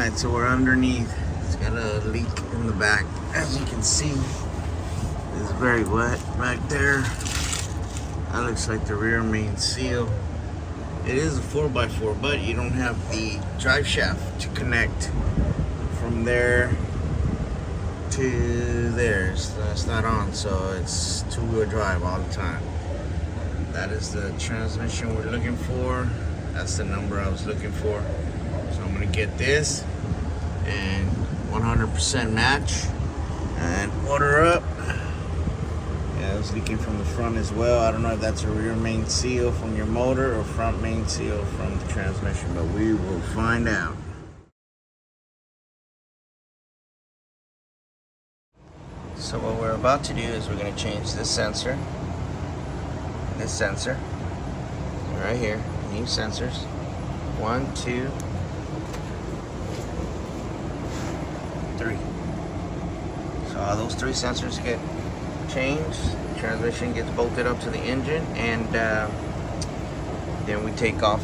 Alright, so we're underneath. It's got a leak in the back. As you can see, it's very wet back there. That looks like the rear main seal. It is a 4x4, but you don't have the drive shaft to connect from there to there. It's not on, so it's two-wheel drive all the time. That is the transmission we're looking for. That's the number I was looking for. So I'm gonna get this and 100% match and order up. Yeah, it was leaking from the front as well. I don't know if that's a rear main seal from your motor or front main seal from the transmission, but we will find out. So what we're about to do is we're going to change this sensor right here. New sensors. 1, 2, 3. So all those 3 sensors get changed. The transmission gets bolted up to the engine, and then we take off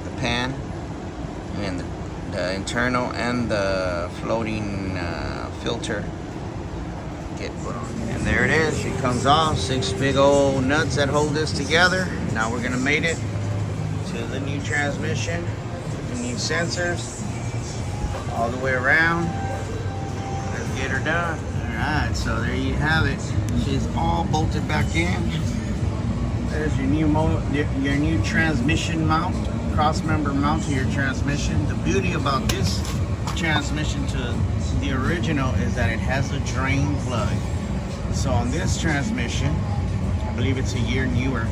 the pan and the internal and the floating filter get put on. And there it is. It comes off. 6 big old nuts that hold this together. Now we're gonna mate it to the new transmission, the new sensors, all the way around. Let's get her done. Alright, so there you have it. She's all bolted back in. There's your new transmission mount, cross member mount to your transmission. The beauty about this transmission to the original is that it has a drain plug. So on this transmission, I believe it's a year newer,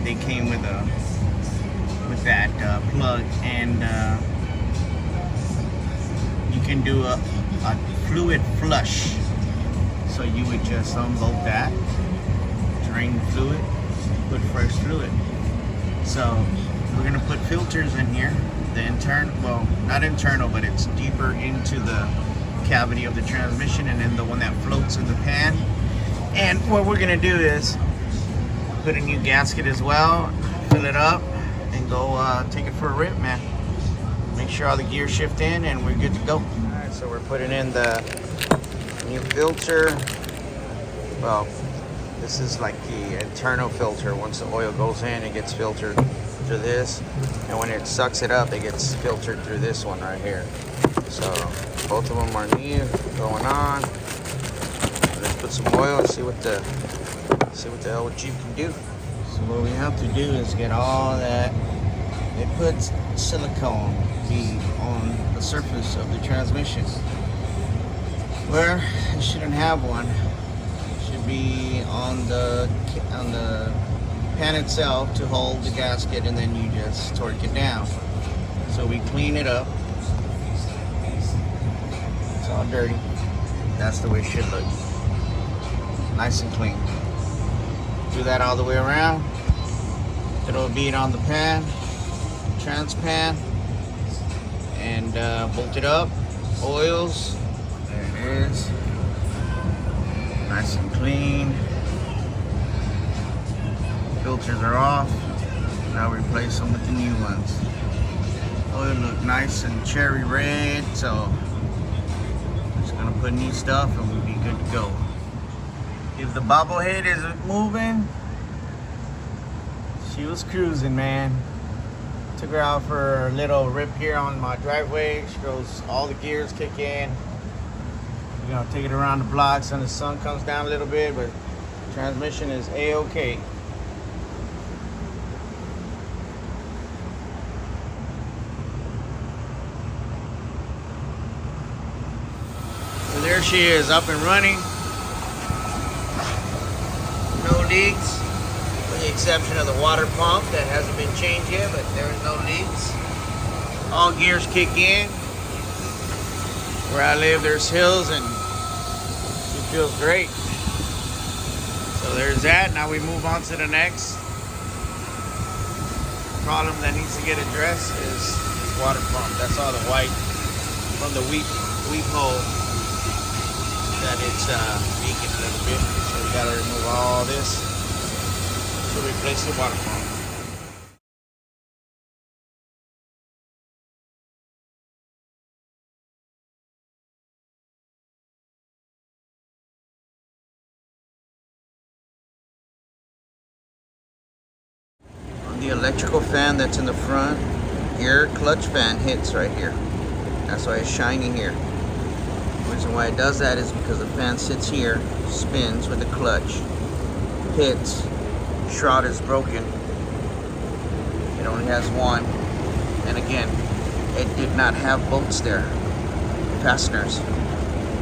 they came with that plug, and you can do a fluid flush. So you would just unbolt that, drain the fluid, put fresh fluid. So we're gonna put filters in here. The internal, well, not internal, but it's deeper into the cavity of the transmission, and then the one that floats in the pan. And what we're gonna do is put a new gasket as well, fill it up, and go take it for a rip, man. Make sure all the gears shift in, and we're good to go. All right, so we're putting in the new filter. Well, this is like the internal filter. Once the oil goes in, it gets filtered through this, and when it sucks it up, it gets filtered through this one right here. So both of them are new, going on. Let's put some oil and see what the hell Jeep can do. So what we have to do is get all that. It puts silicone bead on the surface of the transmission, where it shouldn't have one. It should be on the pan itself to hold the gasket, and then you just torque it down. So we clean it up. It's all dirty. That's the way it should look. Nice and clean. Do that all the way around. Throw a bead on the pan, trans pan, and bolt it up. Oils. There it is. Nice and clean. Filters are off. Now replace them with the new ones. Oil look nice and cherry red, so just gonna put new stuff and we'll be good to go. If the bobblehead isn't moving, she was cruising, man. Took her out for a little rip here on my driveway. She goes, all the gears kick in. We're gonna take it around the blocks and the sun comes down a little bit, but transmission is A-OK. So there she is, up and running. No leaks, with the exception of the water pump that hasn't been changed yet, but there's no leaks. All gears kick in. Where I live, there's hills, and it feels great. So there's that. Now we move on to the next problem that needs to get addressed is this water pump. That's all the white from the weep hole that it's leaking a little bit. So we gotta remove all this to replace the water pump. electrical fan that's in the front, air clutch fan hits right here. That's why it's shiny here. The reason why it does that is because the fan sits here, spins with the clutch, hits, shroud is broken. It only has one. And again, it did not have bolts there, fasteners.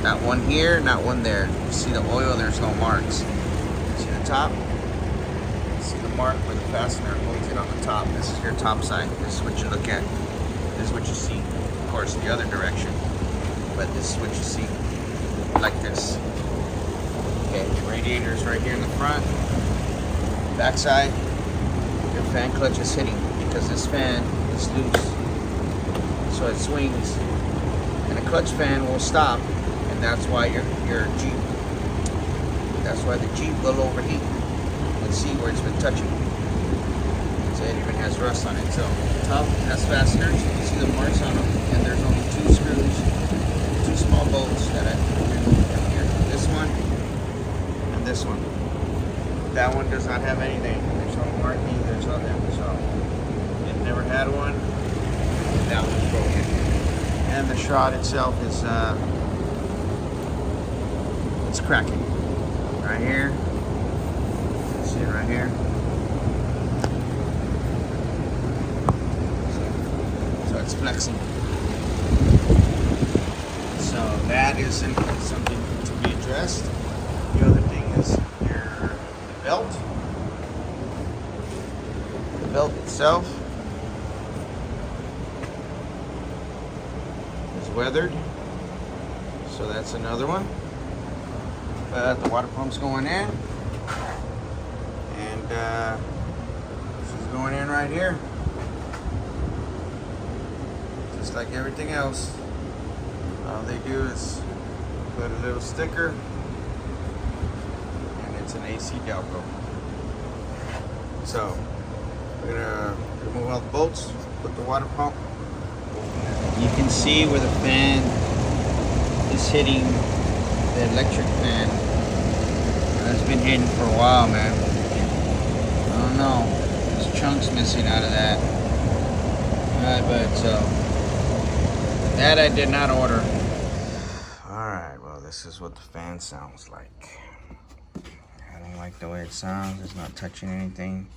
Not one here, not one there. You see the oil, there's no marks. See the top? See the mark where the fastener holds it on the top. This is your top side. This is what you look at. This is what you see. Of course, the other direction. But this is what you see. Like this. Okay, radiator is right here in the front. Back side, your fan clutch is hitting because this fan is loose. So it swings. And the clutch fan will stop. And that's why your Jeep, that's why the Jeep will overheat. You can see where it's been touching. So it even has rust on it. So top has fasteners. You can see the marks on them. And there's only 2 screws, 2 small bolts that I removed from here. This one and this one. That one does not have anything. There's no marking. There's nothing. So it never had one. That one's broken. And the shroud itself is it's cracking right here. See it right here. So it's flexing. So that is something to be addressed. The other thing is the belt. The belt itself is weathered. So that's another one. But the water pump's going in, and this is going in right here, just like everything else. All they do is put a little sticker, and it's an AC Delco. So we're gonna remove all the bolts, put the water pump. You can see where the fan is hitting the electric fan. That's been hidden for a while, man. I don't know. There's chunks missing out of that. Alright, but so that I did not order. Alright, well, this is what the fan sounds like. I don't like the way it sounds. It's not touching anything.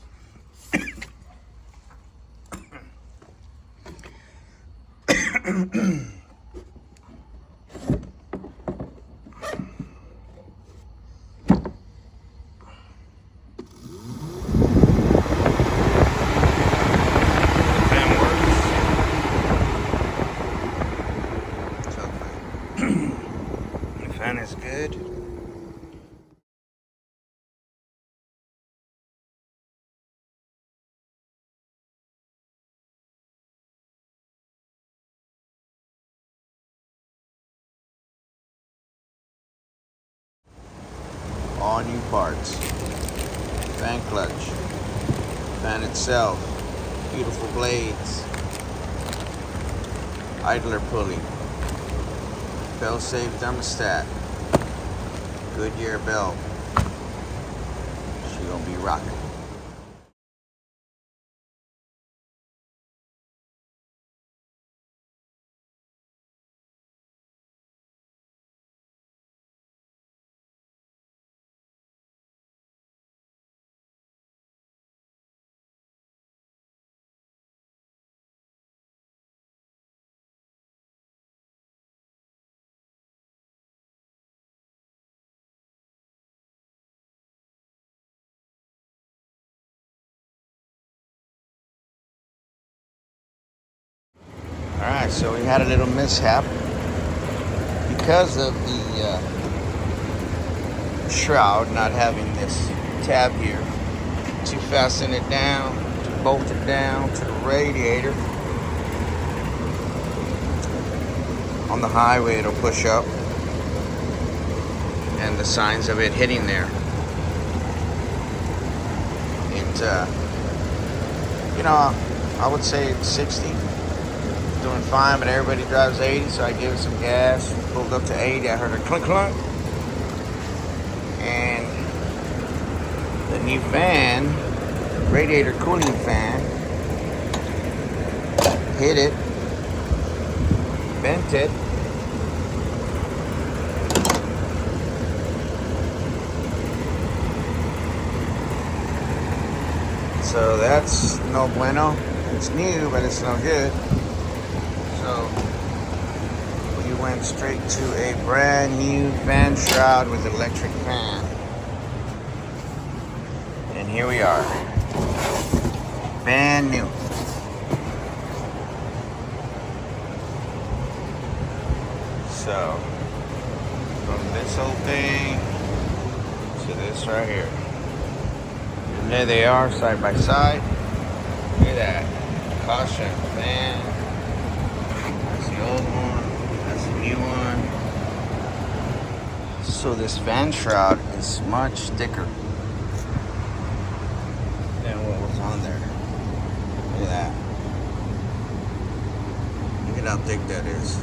The fan is good. All new parts. Fan clutch. Fan itself. Beautiful blades. Idler pulley. Fail-safe thermostat. Goodyear belt. She gonna be rocking. Alright, so we had a little mishap because of the shroud not having this tab here to fasten it down, to bolt it down to the radiator. On the highway it'll push up, and the signs of it hitting there. It, you know, I would say it's 60. Doing fine, but everybody drives 80, so I gave it some gas, pulled up to 80, I heard a clunk clunk, and the new fan radiator cooling fan. Hit it. Bent it. So that's no bueno. It's new, but it's no good. So we went straight to a brand new fan shroud with electric fan. And here we are. Brand new. So from this whole thing to this right here. And there they are, side by side. Look at that. Caution, fan. That's the old one. That's the new one. So this fan shroud is much thicker than what was on there. Look at that. Look at how thick that is.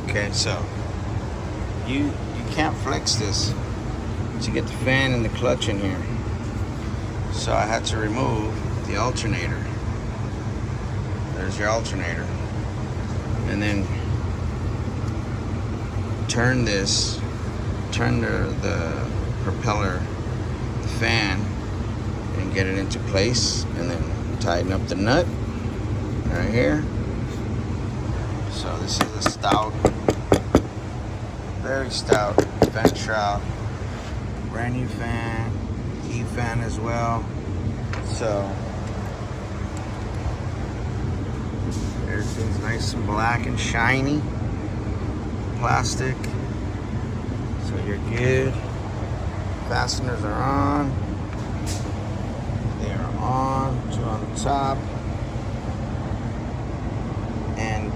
Okay, so you can't flex this to get the fan and the clutch in here. So I had to remove the alternator. There's your alternator. And then turn the propeller, the fan, and get it into place, and then tighten up the nut right here. So this is a stout, very stout fan shroud. Brand new fan, E-fan as well. So everything's nice and black and shiny. Plastic. So you're good. Fasteners are on. They are on. Two on the top. And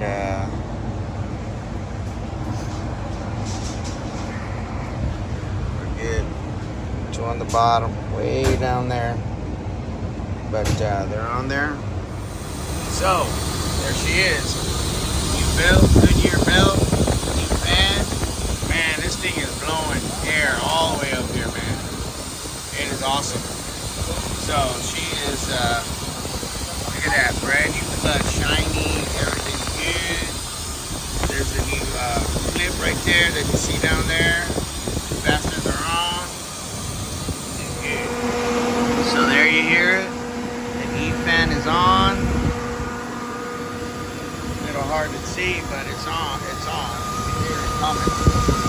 we're good. Two on the bottom, way down there. But they're on there. So there she is. New belt, Goodyear belt, new fan. Man, this thing is blowing air all the way up here, man. It is awesome. So she is, look at that, brand new clutch, shiny, everything's good. There's a new clip right there that you see down there. Fasteners are on. It's good. So there you hear it. The E-fan is on. A little hard to see, but it's on. It's on. You can hear it coming.